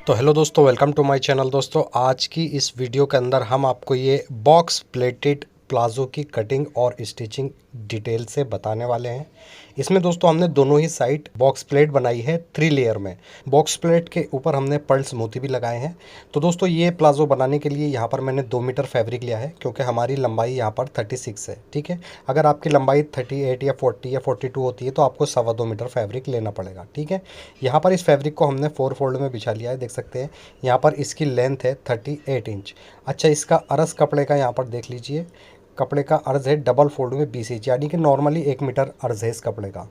तो हेलो दोस्तों, welcome to my channel. दोस्तों, आज की इस वीडियो के अंदर हम आपको ये बॉक्स प्लेटेड प्लाज़ो की कटिंग और स्टिचिंग डिटेल से बताने वाले हैं। इसमें दोस्तों हमने दोनों ही साइड बॉक्स प्लेट बनाई है 3 लेयर में। बॉक्स प्लेट के ऊपर हमने पर्ल्स मोती भी लगाए हैं। तो दोस्तों ये प्लाज़ो बनाने के लिए यहाँ पर मैंने 2 मीटर फैब्रिक लिया है, क्योंकि हमारी लंबाई यहाँ पर 36 है। ठीक है, अगर आपकी लंबाई 38 या 40 या 42 होती है तो आपको 2.25 मीटर फैब्रिक लेना पड़ेगा। ठीक है, यहाँ पर इस फैब्रिक को हमने 4 फोल्ड में बिछा लिया है। देख सकते हैं यहाँ पर इसकी लेंथ है 38 इंच। अच्छा, इसका अरस कपड़े का यहाँ पर देख लीजिए, कपड़े का अर्ज़ है डबल फोल्ड में 20 इंच, यानी कि नॉर्मली 1 मीटर अर्ज़ है इस कपड़े का।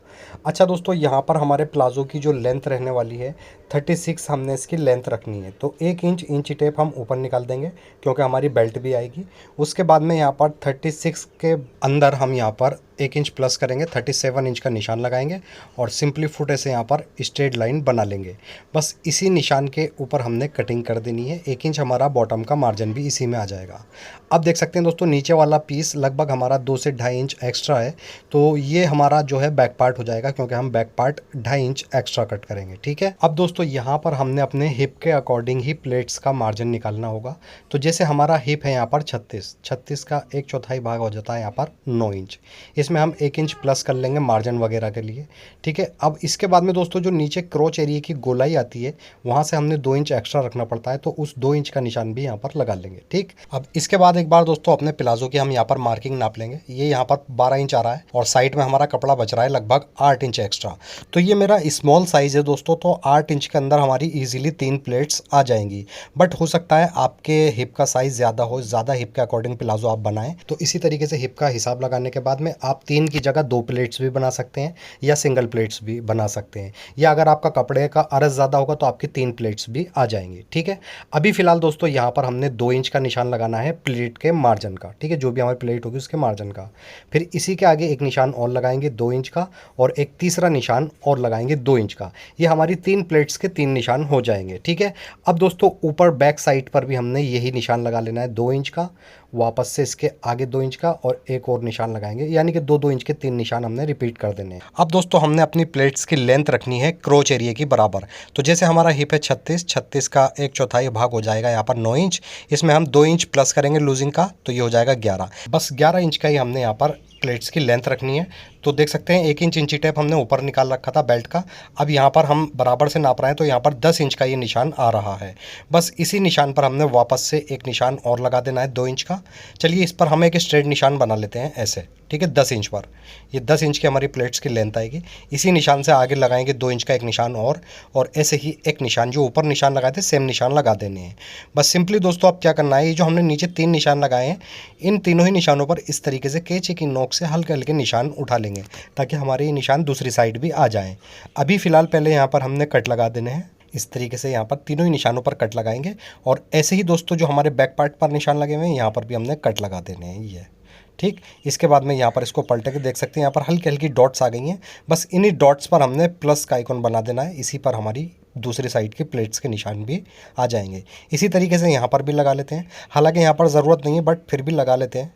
अच्छा दोस्तों, यहाँ पर हमारे प्लाज़ो की जो लेंथ रहने वाली है 36 हमने इसकी लेंथ रखनी है। तो 1 इंच इंची टेप हम ऊपर निकाल देंगे, क्योंकि हमारी बेल्ट भी आएगी। उसके बाद में यहाँ पर 36 के अंदर हम यहाँ पर 1 इंच प्लस करेंगे, 37 इंच का निशान लगाएंगे और सिंपली फुटे से यहाँ पर स्ट्रेट लाइन बना लेंगे। बस इसी निशान के ऊपर हमने कटिंग कर देनी है। 1 इंच हमारा बॉटम का मार्जिन भी इसी में आ जाएगा। अब देख सकते हैं दोस्तों, नीचे वाला पीस लगभग हमारा 2 से 2.5 इंच एक्स्ट्रा है, तो ये हमारा जो है बैक पार्ट हो जाएगा, क्योंकि हम back part 2.5 inch extra cut करेंगे। ठीक है, अब दोस्तों यहाँ पर हमने अपने हिप के अकॉर्डिंग ही प्लेट्स का मार्जिन निकालना होगा। तो जैसे हमारा हिप है यहाँ पर 36 का 1/4 भाग हो जाता है यहाँ पर 9 इंच। इसमें हम 1 इंच प्लस कर लेंगे मार्जिन वगैरह के लिए। ठीक है, अब इसके बाद में दोस्तों जो नीचे क्रोच एरिया की गोलाई आती है, वहाँ से हमने 2 इंच एक्स्ट्रा रखना पड़ता है, तो उस 2 इंच का निशान भी यहाँ पर लगा लेंगे। ठीक, अब इसके बाद एक बार दोस्तों अपने प्लाजो की हम यहाँ पर मार्किंग नाप लेंगे। ये यहाँ पर 12 इंच आ रहा है और साइड में हमारा कपड़ा बच रहा है लगभग 8 इंच एक्स्ट्रा। तो ये मेरा स्मॉल साइज़ है दोस्तों, तो 8 इंच के अंदर हमारी ईजिली 3 प्लेट्स आ जाएंगी। बट हो सकता है आपके हिप का साइज़ ज़्यादा हो, ज़्यादा हिप के अकॉर्डिंग प्लाजो आप बनाएं, तो इसी तरीके से हिप का हिसाब लगाने के बाद में आप 3 की जगह 2 प्लेट्स भी बना सकते हैं या सिंगल प्लेट्स भी बना सकते हैं, या अगर आपका कपड़े का अर्ज़ ज़्यादा होगा तो आपकी 3 प्लेट्स भी आ जाएंगी। ठीक है, अभी फ़िलहाल दोस्तों यहाँ पर हमने 2 इंच का निशान लगाना है प्लेट के मार्जिन का। ठीक है, जो भी हमारी प्लेट होगी उसके मार्जिन का। फिर इसी के आगे एक निशान और लगाएंगे 2 इंच का, और एक तीसरा निशान और लगाएंगे 2 इंच का। ये हमारी 3 प्लेट्स के 3 निशान हो जाएंगे। ठीक है, अब दोस्तों ऊपर बैक साइड पर भी हमने यही निशान लगा लेना है 2 इंच का, वापस से इसके आगे 2 इंच का और एक और निशान लगाएंगे, यानी कि 2-2 इंच के 3 निशान हमने रिपीट कर देने हैं। अब दोस्तों हमने अपनी प्लेट्स की लेंथ रखनी है क्रोच एरिया की बराबर। तो जैसे हमारा हिप है 36 का 1/4 भाग हो जाएगा यहाँ पर 9 इंच। इसमें हम 2 इंच प्लस करेंगे लूजिंग का, तो ये हो जाएगा 11। बस 11 इंच का ही हमने यहाँ पर प्लेट्स की लेंथ रखनी है। तो देख सकते हैं 1 इंच इंची टेप हमने ऊपर निकाल रखा था बेल्ट का। अब यहाँ पर हम बराबर से नाप रहे हैं, तो यहाँ पर 10 इंच का ये निशान आ रहा है। बस इसी निशान पर हमने वापस से एक निशान और लगा देना है 2 इंच का। चलिए इस पर हम एक स्ट्रेट निशान बना लेते हैं ऐसे। ठीक है, 10 इंच पर, ये 10 इंच की हमारी प्लेट्स की लेंथ आएगी। इसी निशान से आगे लगाएंगे 2 इंच का एक निशान और ऐसे ही एक निशान जो ऊपर निशान लगाए थे सेम निशान लगा देने हैं। बस सिंपली दोस्तों अब क्या करना है, ये जो हमने नीचे 3 निशान लगाए हैं, इन तीनों ही निशानों पर इस तरीके से कैंची की नोक से हल्के हल्के निशान उठा लेंगे, ताकि हमारे ये निशान दूसरी साइड भी आ जाएं। अभी फ़िलहाल पहले यहाँ पर हमने कट लगा देने हैं। इस तरीके से यहाँ पर तीनों ही निशानों पर कट लगाएंगे, और ऐसे ही दोस्तों जो हमारे बैक पार्ट पर निशान लगे हुए हैं यहाँ पर भी हमने कट लगा देने हैं ये। ठीक, इसके बाद में यहाँ पर इसको पलटे के देख सकते हैं यहाँ पर हल्की हल्की डॉट्स आ गई हैं। बस इन्हीं डॉट्स पर हमने प्लस का आइकॉन बना देना है, इसी पर हमारी दूसरी साइड की प्लेट्स के निशान भी आ जाएंगे। इसी तरीके से यहाँ पर भी लगा लेते हैं, हालांकि यहाँ पर ज़रूरत नहीं है बट फिर भी लगा लेते हैं।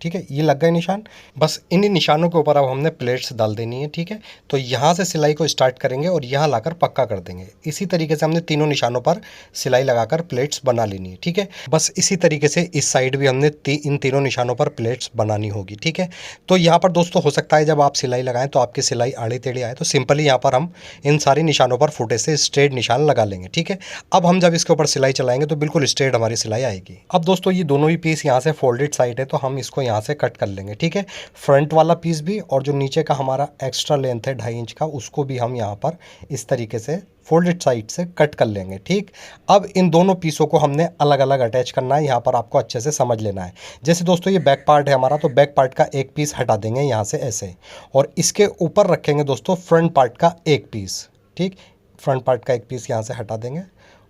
ठीक है, ये लग गए निशान। बस इन्हीं निशानों के ऊपर अब हमने प्लेट्स डाल देनी है। ठीक है, तो यहाँ से सिलाई को स्टार्ट करेंगे और यहाँ लाकर पक्का कर देंगे। इसी तरीके से हमने तीनों निशानों पर सिलाई लगाकर प्लेट्स बना लेनी है। ठीक है, बस इसी तरीके से इस साइड भी हमने इन तीनों निशानों पर प्लेट्स बनानी होगी। ठीक है, तो यहाँ पर दोस्तों हो सकता है जब आप सिलाई लगाएं तो आपकी सिलाई आड़ी टेढ़ी आए, तो सिंपली यहाँ पर हम इन सारी निशानों पर फुटे से स्ट्रेट निशान लगा लेंगे। ठीक है, अब हम जब इसके ऊपर सिलाई चलाएंगे तो बिल्कुल स्ट्रेट हमारी सिलाई आएगी। अब दोस्तों ये दोनों ही पीस यहाँ से फोल्डेड साइड है, तो हम इसको यहाँ से कट कर लेंगे। ठीक है, फ्रंट वाला पीस भी और जो नीचे का हमारा एक्स्ट्रा लेंथ है 2.5 इंच का, उसको भी हम यहाँ पर इस तरीके से फोल्डेड साइड से कट कर लेंगे। ठीक, अब इन दोनों पीसों को हमने अलग अलग अटैच करना है, यहाँ पर आपको अच्छे से समझ लेना है। जैसे दोस्तों ये बैक पार्ट है हमारा, तो बैक पार्ट का एक पीस हटा देंगे यहाँ से ऐसे, और इसके ऊपर रखेंगे दोस्तों फ्रंट पार्ट का एक पीस। ठीक, फ्रंट पार्ट का एक पीस यहाँ से हटा देंगे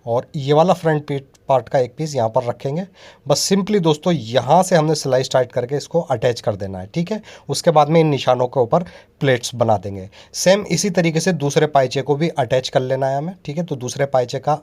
और ये वाला फ्रंट पार्ट का एक पीस यहाँ पर रखेंगे। बस सिंपली दोस्तों यहाँ से हमने सिलाई स्टार्ट करके इसको अटैच कर देना है। ठीक है, उसके बाद में इन निशानों के ऊपर प्लेट्स बना देंगे। सेम इसी तरीके से दूसरे पाइचे को भी अटैच कर लेना है हमें। ठीक है, तो दूसरे पाइचे का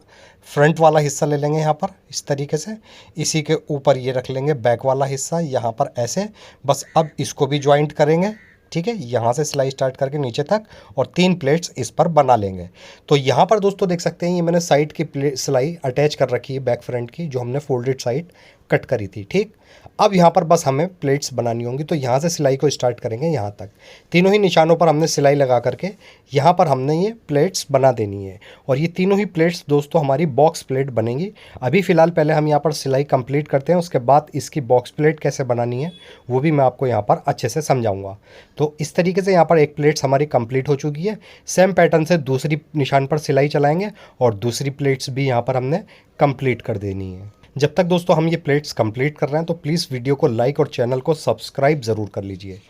फ्रंट वाला हिस्सा ले लेंगे यहाँ पर इस तरीके से, इसी के ऊपर ये रख लेंगे बैक वाला हिस्सा यहाँ पर ऐसे। बस अब इसको भी ज्वाइंट करेंगे ठीक है, यहाँ से सिलाई स्टार्ट करके नीचे तक और 3 प्लेट्स इस पर बना लेंगे। तो यहाँ पर दोस्तों देख सकते हैं ये मैंने साइड की सिलाई अटैच कर रखी है, बैक फ्रंट की, जो हमने फोल्डेड साइड कट करी थी। ठीक, अब यहाँ पर बस हमें प्लेट्स बनानी होंगी, तो यहाँ से सिलाई को स्टार्ट करेंगे यहाँ तक। तीनों ही निशानों पर हमने सिलाई लगा करके यहाँ पर हमने ये प्लेट्स बना देनी है, और ये तीनों ही प्लेट्स दोस्तों हमारी बॉक्स प्लेट बनेंगी। अभी फ़िलहाल पहले हम यहाँ पर सिलाई कंप्लीट करते हैं, उसके बाद इसकी बॉक्स प्लेट कैसे बनानी है वो भी मैं आपको यहाँ पर अच्छे से समझाऊँगा। तो इस तरीके से यहाँ पर एक प्लेट्स हमारी कंप्लीट हो चुकी है। सेम पैटर्न से दूसरी निशान पर सिलाई चलाएँगे और दूसरी प्लेट्स भी यहाँ पर हमने कंप्लीट कर देनी है। जब तक दोस्तों हम ये प्लेट्स कंप्लीट कर रहे हैं तो प्लीज़ वीडियो को लाइक और चैनल को सब्सक्राइब ज़रूर कर लीजिए।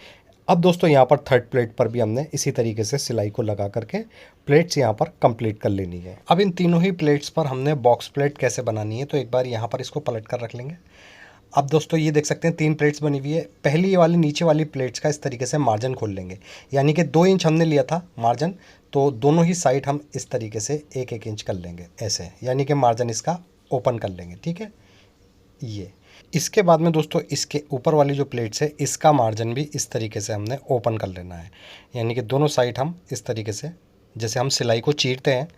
अब दोस्तों यहाँ पर थर्ड प्लेट पर भी हमने इसी तरीके से सिलाई को लगा करके प्लेट्स यहाँ पर कंप्लीट कर लेनी है। अब इन तीनों ही प्लेट्स पर हमने बॉक्स प्लेट कैसे बनानी है, तो एक बार यहाँ पर इसको पलट कर रख लेंगे। अब दोस्तों ये देख सकते हैं 3 प्लेट्स बनी हुई है। पहली वाली नीचे वाली प्लेट्स का इस तरीके से मार्जिन खोल लेंगे, यानी कि 2 इंच हमने लिया था मार्जिन, तो दोनों ही साइड हम इस तरीके से 1-1 इंच कर लेंगे ऐसे, यानी कि मार्जिन इसका ओपन कर लेंगे। ठीक है, ये इसके बाद में दोस्तों इसके ऊपर वाली जो प्लेट्स है इसका मार्जिन भी इस तरीके से हमने ओपन कर लेना है, यानी कि दोनों साइड हम इस तरीके से, जैसे हम सिलाई को चीरते हैं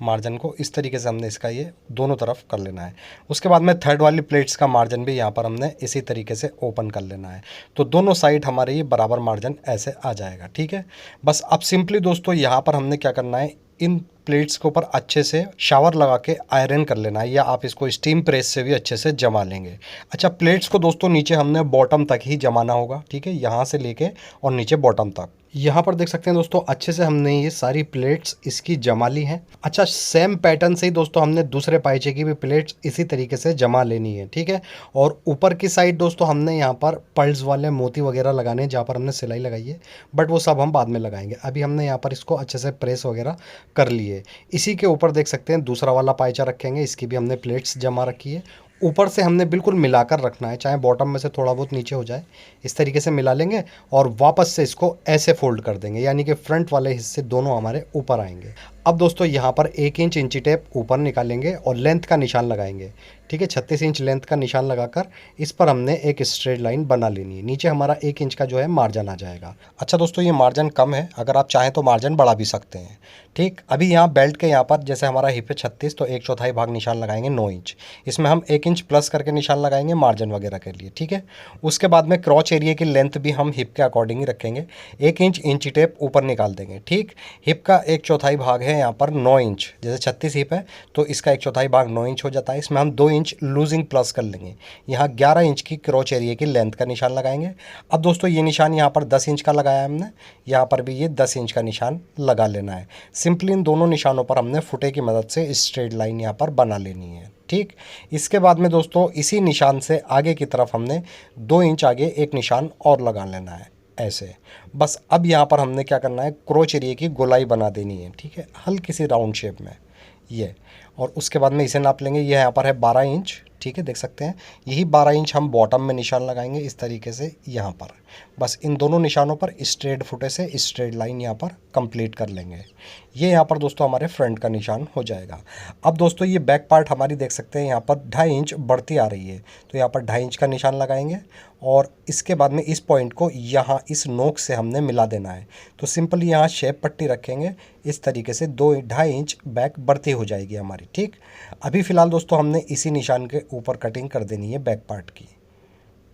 मार्जिन को, इस तरीके से हमने इसका ये दोनों तरफ कर लेना है। उसके बाद में थर्ड वाली प्लेट्स का मार्जिन भी यहाँ पर हमने इसी तरीके से ओपन कर लेना है, तो दोनों साइड हमारे ये बराबर मार्जिन ऐसे आ जाएगा। ठीक है, बस अब सिंपली दोस्तों यहाँ पर हमने क्या करना है, इन प्लेट्स के ऊपर अच्छे से शावर लगा के आयरन कर लेना है, या आप इसको स्टीम प्रेस से भी अच्छे से जमा लेंगे। अच्छा, प्लेट्स को दोस्तों नीचे हमने बॉटम तक ही जमाना होगा। ठीक है, यहाँ से लेके और नीचे बॉटम तक। यहाँ पर देख सकते हैं दोस्तों अच्छे से हमने ये सारी प्लेट्स इसकी जमा ली हैं। अच्छा, सेम पैटर्न से ही दोस्तों हमने दूसरे पाइचे की भी प्लेट्स इसी तरीके से जमा लेनी है। ठीक है, और ऊपर की साइड दोस्तों हमने यहाँ पर पर्ल्स वाले मोती वगैरह लगाने हैं, जहाँ पर हमने सिलाई लगाई है, बट वो सब हम बाद में लगाएंगे। अभी हमने यहाँ पर इसको अच्छे से प्रेस वगैरह कर लिए। इसी के ऊपर देख सकते हैं दूसरा वाला पाइचा रखेंगे, इसकी भी हमने प्लेट्स जमा रखी है। ऊपर से हमने बिल्कुल मिलाकर रखना है, चाहे बॉटम में से थोड़ा बहुत नीचे हो जाए, इस तरीके से मिला लेंगे और वापस से इसको ऐसे फोल्ड कर देंगे, यानी कि फ्रंट वाले हिस्से दोनों हमारे ऊपर आएंगे। अब दोस्तों यहाँ पर 1 इंच इंची टेप ऊपर निकालेंगे और लेंथ का निशान लगाएंगे। ठीक है, 36 इंच लेंथ का निशान लगाकर इस पर हमने एक स्ट्रेट लाइन बना लेनी है। नीचे हमारा 1 इंच का जो है मार्जिन आ जाएगा। अच्छा दोस्तों, ये मार्जिन कम है, अगर आप चाहें तो मार्जिन बढ़ा भी सकते हैं। ठीक, अभी यहाँ बेल्ट के यहाँ पर जैसे हमारा हिप है 36, तो 1/4 भाग निशान लगाएंगे 9 इंच, इसमें हम 1 इंच प्लस करके निशान लगाएंगे मार्जिन वगैरह के लिए। ठीक है, उसके बाद में क्रॉच एरिया की लेंथ भी हम हिप के अकॉर्डिंग ही रखेंगे। 1 इंच इंची टेप ऊपर निकाल देंगे। ठीक, हिप का 1/4 भाग है यहाँ पर 9 इंच, जैसे 36 हिप है तो इसका 1/4 भाग 9 इंच हो जाता है। इसमें हम 2 इंच लूजिंग प्लस कर लेंगे। यहाँ 11 इंच की क्रॉच एरिया की लेंथ का निशान लगाएंगे। अब दोस्तों ये निशान यहाँ पर 10 इंच का लगाया है हमने, यहाँ पर भी ये 10 इंच का निशान लगा लेना है। सिंपली इन दोनों निशानों पर हमने फुटे की मदद से स्ट्रेट लाइन यहाँ पर बना लेनी है। ठीक, इसके बाद में दोस्तों इसी निशान से आगे की तरफ हमने 2 इंच आगे एक निशान और लगा लेना है ऐसे। बस अब यहाँ पर हमने क्या करना है, क्रोच एरिया की गोलाई बना देनी है। ठीक है, हल्की सी राउंड शेप में ये, और उसके बाद में इसे नाप लेंगे। ये यहाँ पर है 12 इंच। ठीक है, देख सकते हैं यही 12 इंच हम बॉटम में निशान लगाएंगे इस तरीके से यहाँ पर। बस इन दोनों निशानों पर स्ट्रेट फुटे से स्ट्रेट लाइन यहाँ पर कंप्लीट कर लेंगे। ये यहाँ पर दोस्तों हमारे फ्रंट का निशान हो जाएगा। अब दोस्तों ये बैक पार्ट हमारी देख सकते हैं यहाँ पर 2.5 इंच बढ़ती आ रही है, तो यहाँ पर 2.5 इंच का निशान लगाएंगे और इसके बाद में इस पॉइंट को यहाँ इस नोक से हमने मिला देना है। तो सिंपली यहाँ शेप पट्टी रखेंगे इस तरीके से, 2.5 इंच बैक बढ़ती हो जाएगी हमारी। ठीक, अभी फ़िलहाल दोस्तों हमने इसी निशान के ऊपर कटिंग कर देनी है बैक पार्ट की।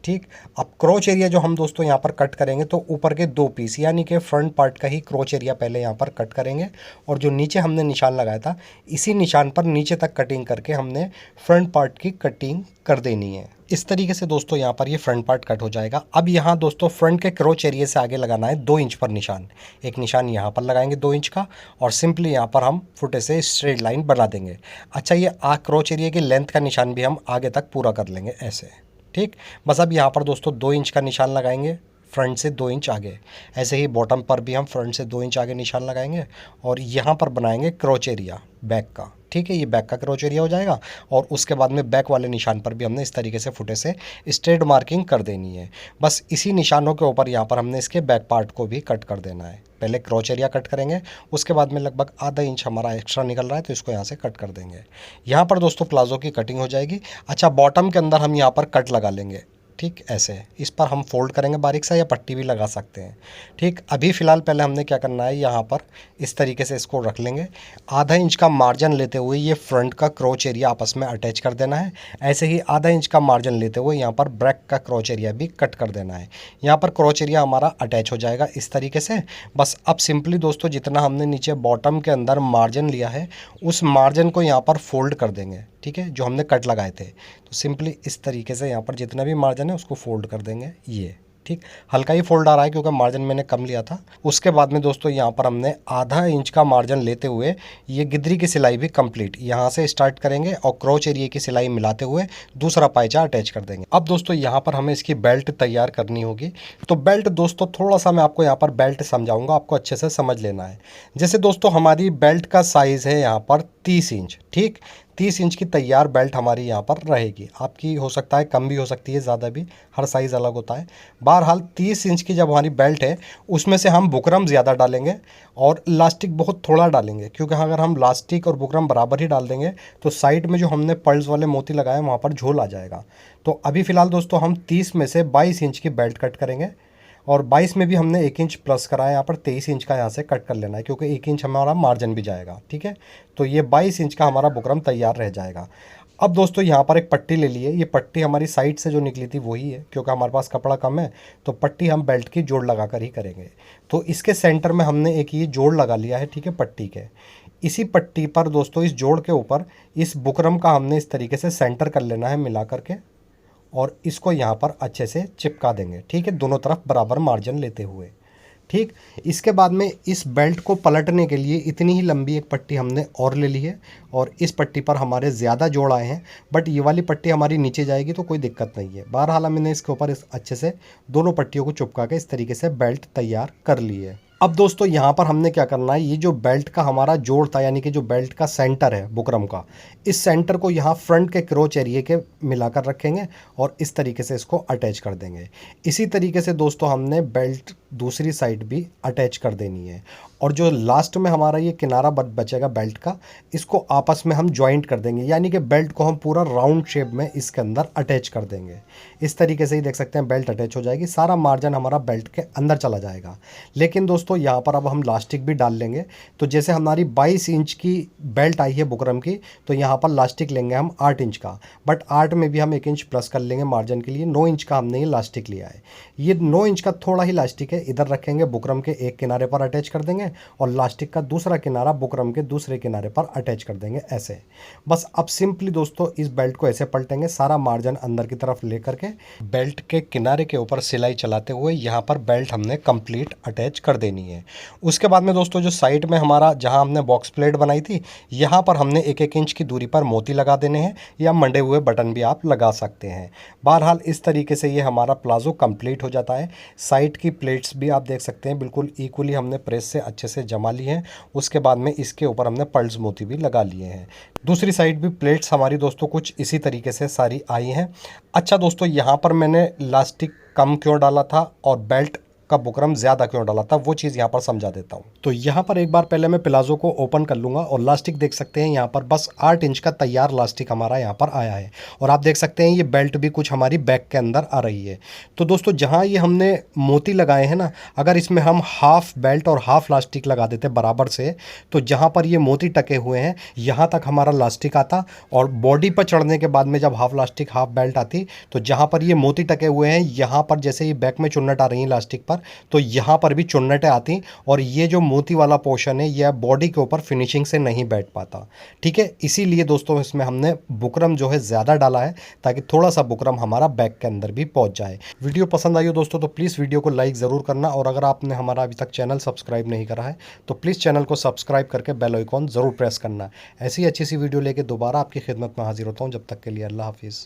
ठीक, अब क्रोच एरिया जो हम दोस्तों यहाँ पर कट करेंगे तो ऊपर के 2 पीस, यानी कि फ्रंट पार्ट का ही क्रोच एरिया पहले यहाँ पर कट करेंगे, और जो नीचे हमने निशान लगाया था इसी निशान पर नीचे तक कटिंग करके हमने फ्रंट पार्ट की कटिंग कर देनी है। इस तरीके से दोस्तों यहाँ पर ये फ्रंट पार्ट कट हो जाएगा। अब यहाँ दोस्तों फ्रंट के क्रोच एरिया से आगे लगाना है 2 इंच पर निशान। एक निशान यहाँ पर लगाएंगे 2 इंच का, और सिंपली यहाँ पर हम फुटे से स्ट्रेट लाइन बना देंगे। अच्छा, ये क्रोच एरिया की लेंथ का निशान भी हम आगे तक पूरा कर लेंगे ऐसे। ठीक, बस अब यहाँ पर दोस्तों 2 इंच का निशान लगाएंगे फ्रंट से 2 इंच आगे। ऐसे ही बॉटम पर भी हम फ्रंट से 2 इंच आगे निशान लगाएंगे और यहाँ पर बनाएंगे क्रोच एरिया बैक का। ठीक है, ये बैक का क्रोच एरिया हो जाएगा, और उसके बाद में बैक वाले निशान पर भी हमने इस तरीके से फुटे से स्ट्रेट मार्किंग कर देनी है। बस इसी निशानों के ऊपर यहाँ पर हमने इसके बैक पार्ट को भी कट कर देना है। पहले क्रोच एरिया कट करेंगे, उसके बाद में लगभग आधा इंच हमारा एक्स्ट्रा निकल रहा है तो इसको यहाँ से कट कर देंगे। यहाँ पर दोस्तों प्लाजो की कटिंग हो जाएगी। अच्छा, बॉटम के अंदर हम यहाँ पर कट लगा लेंगे। ठीक ऐसे इस पर हम फोल्ड करेंगे बारीक सा, या पट्टी भी लगा सकते हैं। ठीक, अभी फ़िलहाल पहले हमने क्या करना है, यहाँ पर इस तरीके से इसको रख लेंगे। आधा इंच का मार्जिन लेते हुए ये फ्रंट का क्रोच एरिया आपस में अटैच कर देना है। ऐसे ही आधा इंच का मार्जिन लेते हुए यहाँ पर बैक का क्रोच एरिया भी कट कर देना है। यहाँ पर क्रोच एरिया हमारा अटैच हो जाएगा इस तरीके से। बस अब सिंपली दोस्तों जितना हमने नीचे बॉटम के अंदर मार्जिन लिया है उस मार्जिन को यहाँ पर फोल्ड कर देंगे, ठीक है, जो हमने कट लगाए थे। तो सिंपली इस तरीके से यहाँ पर जितना भी मार्जिन है उसको फोल्ड कर देंगे ये। ठीक, हल्का ही फोल्ड आ रहा है क्योंकि मार्जिन मैंने कम लिया था। उसके बाद में दोस्तों यहाँ पर हमने आधा इंच का मार्जिन लेते हुए ये गिद्री की सिलाई भी कंप्लीट यहाँ से स्टार्ट करेंगे और क्रोच एरिया की सिलाई मिलाते हुए दूसरा पायचा अटैच कर देंगे। अब दोस्तों यहाँ पर हमें इसकी बेल्ट तैयार करनी होगी। तो बेल्ट दोस्तों थोड़ा सा मैं आपको यहाँ पर बेल्ट समझाऊंगा, आपको अच्छे से समझ लेना है। जैसे दोस्तों हमारी बेल्ट का साइज़ है यहाँ पर 30 इंच। ठीक, 30 इंच की तैयार बेल्ट हमारी यहाँ पर रहेगी। आपकी हो सकता है कम भी हो सकती है, ज़्यादा भी, हर साइज़ अलग होता है। बहरहाल 30 इंच की जब हमारी बेल्ट है उसमें से हम बुकरम ज़्यादा डालेंगे और लास्टिक बहुत थोड़ा डालेंगे, क्योंकि अगर हम लास्टिक और बुकरम बराबर ही डाल देंगे तो साइड में जो हमने पर्ल्स वाले मोती लगाए वहाँ पर झोल आ जाएगा। तो अभी फ़िलहाल दोस्तों हम 30 में से 22 इंच की बेल्ट कट करेंगे और 22 में भी हमने 1 इंच प्लस करा है, यहाँ पर 23 इंच का यहाँ से कट कर लेना है क्योंकि 1 इंच हमारा मार्जिन भी जाएगा। ठीक है, तो ये 22 इंच का हमारा बुकरम तैयार रह जाएगा। अब दोस्तों यहाँ पर एक पट्टी ले लिए। ये पट्टी हमारी साइड से जो निकली थी वही है, क्योंकि हमारे पास कपड़ा कम है तो पट्टी हम बेल्ट की जोड़ लगा कर ही करेंगे। तो इसके सेंटर में हमने एक ये जोड़ लगा लिया है, ठीक है, पट्टी के। इसी पट्टी पर दोस्तों इस जोड़ के ऊपर इस बुकरम का हमने इस तरीके से सेंटर कर लेना है मिला करके और इसको यहाँ पर अच्छे से चिपका देंगे। ठीक है, दोनों तरफ बराबर मार्जिन लेते हुए। ठीक, इसके बाद में इस बेल्ट को पलटने के लिए इतनी ही लंबी एक पट्टी हमने और ले ली है और इस पट्टी पर हमारे ज़्यादा जोड़ आए हैं, बट ये वाली पट्टी हमारी नीचे जाएगी तो कोई दिक्कत नहीं है। बहरहाल मैंने इसके ऊपर इस अच्छे से दोनों पट्टियों को चिपका के इस तरीके से बेल्ट तैयार कर ली है। अब दोस्तों यहाँ पर हमने क्या करना है, ये जो बेल्ट का हमारा जोड़ था यानी कि जो बेल्ट का सेंटर है बुकरम का, इस सेंटर को यहाँ फ्रंट के क्रोच एरिया के मिलाकर रखेंगे और इस तरीके से इसको अटैच कर देंगे। इसी तरीके से दोस्तों हमने बेल्ट दूसरी साइड भी अटैच कर देनी है और जो लास्ट में हमारा ये किनारा बचेगा बेल्ट का, इसको आपस में हम जॉइंट कर देंगे, यानी कि बेल्ट को हम पूरा राउंड शेप में इसके अंदर अटैच कर देंगे। इस तरीके से ही देख सकते हैं बेल्ट अटैच हो जाएगी, सारा मार्जिन हमारा बेल्ट के अंदर चला जाएगा। लेकिन दोस्तों यहाँ पर अब हम लास्टिक भी डाल लेंगे। तो जैसे हमारी 22 इंच की बेल्ट आई है बुकरम की, तो यहाँ पर लास्टिक लेंगे हम 8 इंच का, बट 8 में भी हम 1 इंच प्लस कर लेंगे मार्जिन के लिए। 9 इंच का हमने ये लास्टिक लिया है। ये 9 इंच का थोड़ा ही लास्टिक है, इधर रखेंगे, बुकरम के एक किनारे पर अटैच कर देंगे और लास्टिक का दूसरा किनारा बुकरम के दूसरे किनारे पर अटैच कर देंगे ऐसे। बस अब सिंपली दोस्तों इस बेल्ट को ऐसे पलटेंगे, सारा मार्जिन अंदर की तरफ लेकर के बेल्ट के किनारे के ऊपर सिलाई चलाते हुए यहाँ पर बेल्ट हमने कंप्लीट अटैच कर देनी है। उसके बाद में दोस्तों जो साइड में हमारा जहाँ हमने बॉक्स प्लेट बनाई थी, यहाँ पर हमने 1-1 इंच की दूरी पर मोती लगा देने हैं या मंडे हुए बटन भी आप लगा सकते हैं। बहरहाल इस तरीके से ये हमारा प्लाजो कंप्लीट हो जाता है। साइड की प्लेट्स भी आप देख सकते हैं बिल्कुल इक्वली हमने प्रेस से अच्छे से जमा ली है। उसके बाद में इसके ऊपर हमने पर्ल्स मोती भी लगा लिए हैं। दूसरी साइड भी प्लेट्स हमारी दोस्तों कुछ इसी तरीके से सारी आई हैं। अच्छा दोस्तों यहाँ पर मैंने लास्टिक कम क्यों डाला था और बेल्ट का बुकरम ज़्यादा क्यों डाला था वो चीज़ यहाँ पर समझा देता हूँ। तो यहाँ पर एक बार पहले मैं प्लाजो को ओपन कर लूँगा और लास्टिक देख सकते हैं यहाँ पर बस 8 इंच का तैयार लास्टिक हमारा यहाँ पर आया है और आप देख सकते हैं ये बेल्ट भी कुछ हमारी बैक के अंदर आ रही है। तो दोस्तों जहाँ ये हमने मोती लगाए हैं ना, अगर इसमें हम हाफ बेल्ट और हाफ लास्टिक लगा देते बराबर से, तो जहाँ पर ये मोती टके हुए हैं यहाँ तक हमारा लास्टिक आता और बॉडी पर चढ़ने के बाद में जब हाफ लास्टिक हाफ बेल्ट आती तो जहाँ पर ये मोती टके हुए हैं यहाँ पर जैसे ये बैक में चुन्नट आ रही है लास्टिक पर, तो यहाँ पर भी चुन्नटें आती और ये जो मोती वाला पोर्शन है यह बॉडी के ऊपर फिनिशिंग से नहीं बैठ पाता। ठीक है, इसीलिए दोस्तों इसमें हमने बुकरम जो है ज़्यादा डाला है ताकि थोड़ा सा बुकरम हमारा बैक के अंदर भी पहुँच जाए। वीडियो पसंद आई हो दोस्तों तो प्लीज़ वीडियो को लाइक ज़रूर करना और अगर आपने हमारा अभी तक चैनल सब्सक्राइब नहीं करा है तो प्लीज़ चैनल को सब्सक्राइब करके बेल आइकॉन ज़रूर प्रेस करना। ऐसी अच्छी सी वीडियो लेके दोबारा आपकी खिदमत में हाजिर होता हूँ। जब तक के लिए अल्लाह हाफिज़।